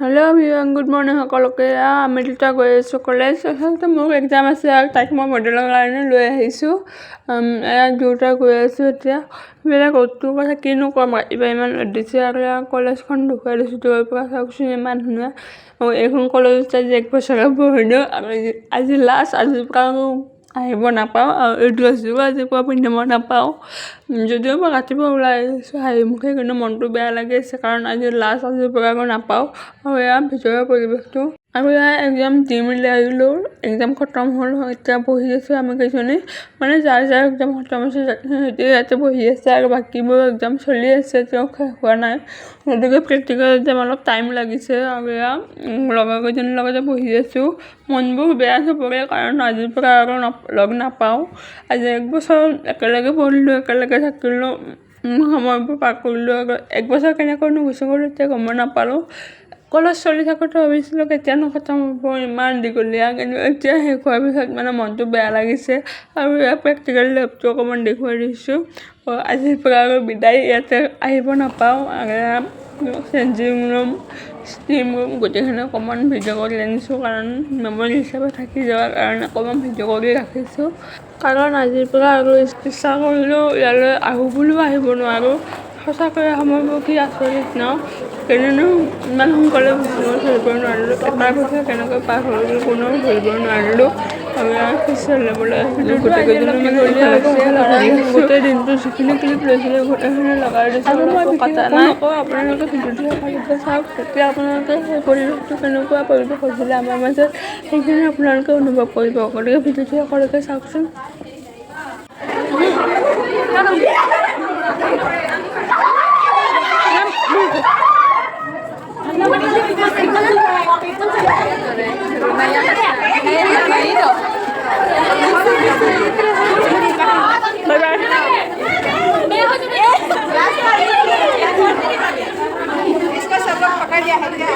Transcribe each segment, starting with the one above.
Hello everyone, good morning সকলোকে। আমি দুটা গৈ আছোঁ কলেজ। আচলতে মোৰ এক্সাম আছে আৰু তাইক মই মডেলৰ কাৰণে লৈ আহিছোঁ। দুটা গৈ আছোঁ এতিয়া। বেলেগ অটোৰ কথা কিনো ক'ম, ৰাতিপুৱা ইমান ৰ'দ দিছে আৰু কলেজখন দেখুৱাই দিছোঁ দূৰৰ পৰা। চাওকচোন ইমান ধুনীয়া। এইখন কলেজত আজি 1 বছৰে পঢ়িলোঁ আৰু আজি লাষ্ট। আজিৰ পৰা আহিব নাপাওঁ আৰু এই ড্ৰেছযোৰো আজিৰ পৰা পিন্ধিব নাপাওঁ। যদিও মই ৰাতিপুৱা ওলাই আহিছোঁ হাঁহি মুখে, কিন্তু মনটো বেয়া লাগি আছে কাৰণ আজি লাষ্ট, আজিৰ পৰা আকৌ নাপাওঁ। আৰু এয়া ভিতৰৰ পৰিৱেশটো। আৰু এয়া এক্সাম দি মেলি আহিলোঁ। এক্সাম খতম হ'ল, এতিয়া বহি আছোঁ আমি কেইজনী। মানে যাৰ এক্সাম খতম হৈছে সিহঁতে ইয়াতে বহি আছে আৰু বাকীবোৰ এক্সাম চলি আছে, এতিয়াও শেষ হোৱা নাই। গতিকে প্ৰেক্টিকেল এক্সাম অলপ টাইম লাগিছে। আৰু এয়া লগৰ কেইজনীৰ লগতে বহি আছোঁ। মনবোৰ বেয়া চবৰে, কাৰণ আজিৰ পৰা আৰু লগ নাপাওঁ। আজি 1 বছৰ একেলগে পঢ়িলোঁ, একেলগে থাকিলোঁ, সময়বোৰ পাৰ কৰিলোঁ। আৰু 1 বছৰ কেনেকৈনো গুচি গ'ল এতিয়া গম নাপালোঁ। কলেজ চলি থাকোঁতে ভাবিছিলোঁ কেতিয়ানো খতম হ'ব, ইমান দীঘলীয়া, কিন্তু এতিয়া শেষ হোৱাৰ পিছত মানে মনটো বেয়া লাগিছে। আৰু ইয়াৰ প্ৰেক্টিকেল লেবটো অকণমান দেখুৱাই দিছোঁ। আজিৰ পৰা আৰু বিদায়, ইয়াতে আহিব নাপাওঁ। আৰু চেঞ্জিং ৰুম, ষ্টিম ৰুম গোটেইখিনি অকণমান ভিডিঅ' কৰি আনিছোঁ, কাৰণ মেমৰি হিচাপে থাকি যোৱাৰ কাৰণে অকণমান ভিডিঅ' কৰি ৰাখিছোঁ। কাৰণ আজিৰ পৰা আৰু ইচ্ছা কৰিলেও ইয়ালৈ আহোঁ বুলিও আহিব নোৱাৰোঁ। সঁচাকৈ সময়বোৰ কি আচৰিত ন? কেনেনো ইমান সোনকালে ধৰিব নোৱাৰিলোঁ। এটাৰ পিছত কেনেকৈ পাৰ হৈ গ'ল কোনেও ধৰিব নোৱাৰিলোঁ। আৰু পিছলৈ ল'বলৈ আহিছিলোঁ গোটেইকেইজনী গোটেই দিনটো যিখিনি ক্লিপ লৈছিলোঁ গোটেইখিনি লগাই দিছোঁ। একো কটা নাই। আপোনালোকে ভিডিঅ'টো শেষলৈকে চাওক, তেতিয়া আপোনালোকে সেই পৰিৱেশটো কেনেকুৱা পৰিৱেশ হৈছিলে আমাৰ মাজত, সেইখিনি আপোনালোকে অনুভৱ কৰিব। গতিকে ভিডিঅ'টো শেষলৈকে চাওকচোন। इसको सब लोग पकड़ लिया है क्या?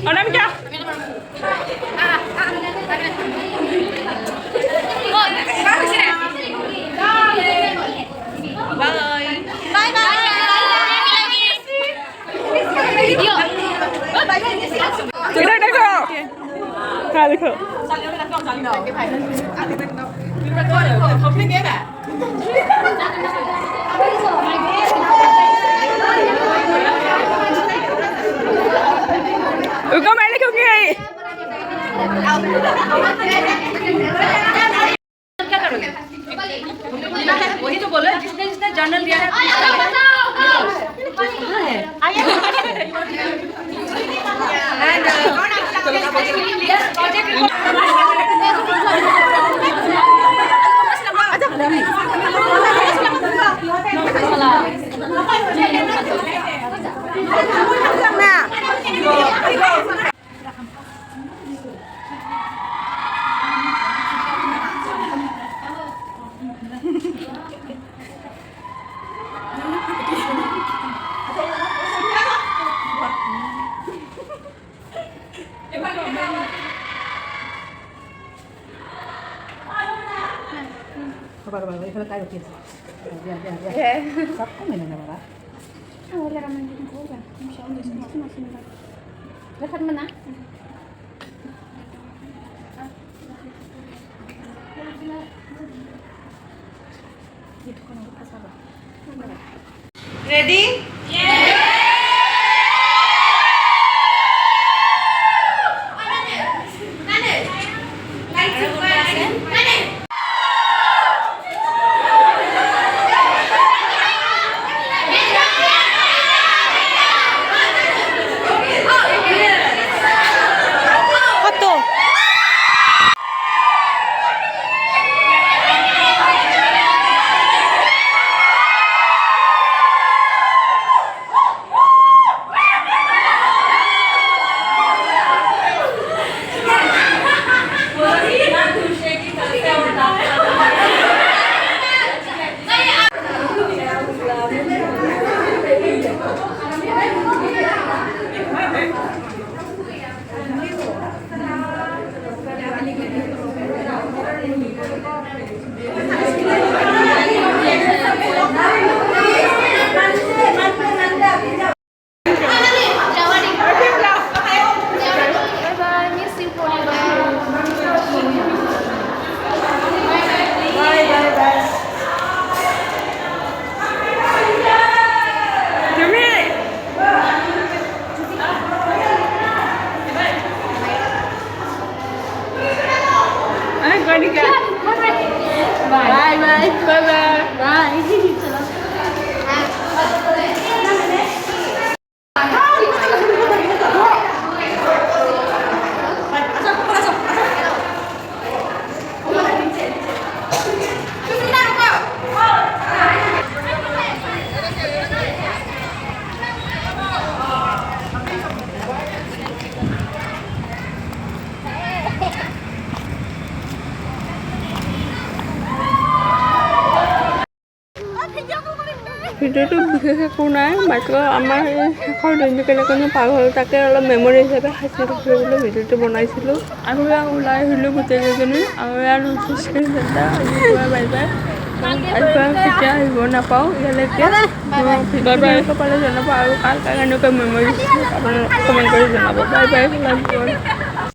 অনামিকা Kita देखो हाँ देखो उसको मैं लिखूंगी क्या करोगे वही तो बोलो जिसने जिसने जर्नल दिया है Baru itu kayu biasa. Sab kok mainan apa? Wala raman din ko ba? Masya Allah. Lahat man na. Dito ko na kasama. Ready ভিডিঅ'টো বিশেষ একো নাই মাত্ৰ আমাৰ শেষৰ দিনটো কেনেকৈ পাৰ হ'ল তাকে অলপ মেমৰি হিচাপে সাঁচি ৰাখিবলৈ ভিডিঅ'টো বনাইছিলোঁ আৰু ওলাই আহিলোঁ গোটেইকেইজনী আৰু বাই বাই কেতিয়া আহিব নাপাওঁ ইয়ালৈকে ভিডিঅ'টো পালে জনাব আৰু কাৰ কাৰ এনেকুৱা মেমৰি আপোনালোকে কমেণ্ট কৰি জনাব বাই বাই